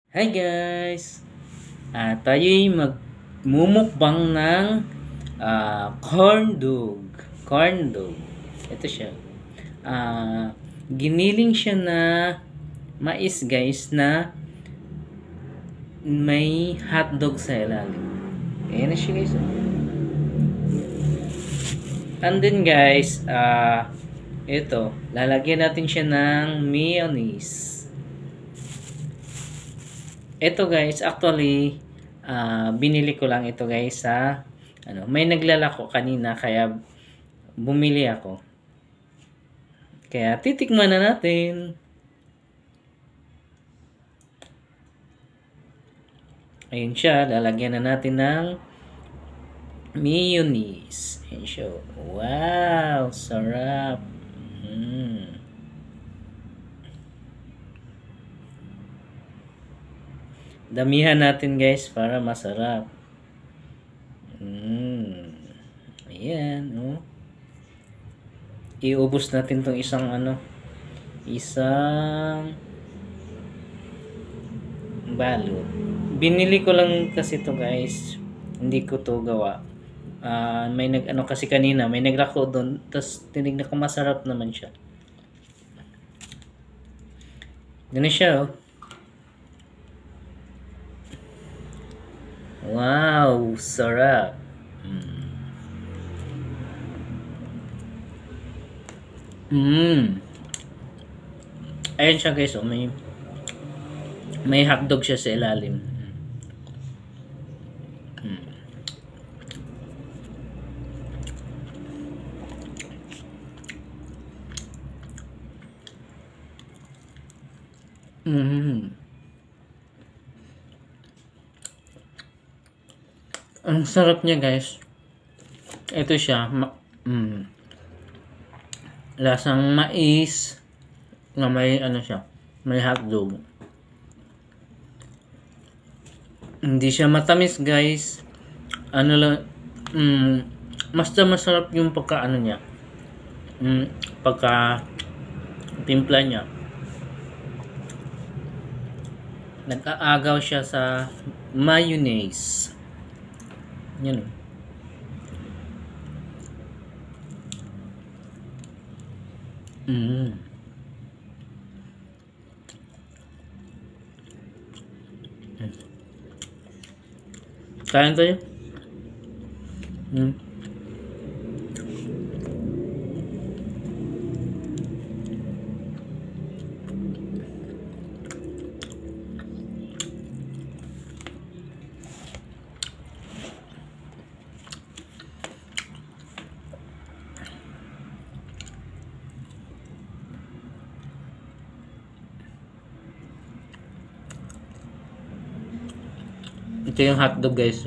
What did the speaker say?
Hi guys! Tayo'y magmumukbang ng corn dog. Corn dog. Ito siya. Giniling siya na mais guys na may hotdog sa ilalim. Ayan na siya guys. And then guys, ito, lalagyan natin siya ng mayonnaise. Ito guys, actually, binili ko lang ito guys sa, may naglalako kanina kaya bumili ako. Kaya titikman na natin. Ayun siya, lalagyan na natin ng mayonnaise. Ayun siya. Wow, sarap. Damihan natin guys para masarap. Ayan, oh. Iubos natin tong isang balot. Binili ko lang kasi to guys. Hindi ko to gawa. May kasi kanina, may naglako doon, tapos tinignan ko masarap naman siya. Ganun siya, oh. Wow, sarap. Ayun siya guys, oh, may hotdog siya sa ilalim. Ang sarap niya guys. Ito siya, lasang mais na may siya, may hotdog. Hindi siya matamis guys. Basta masarap yung pagka niya. Pagka timpla niya. Nag-aagaw siya sa mayonnaise. Yan. Kain tayo. Ito yung hotdog guys.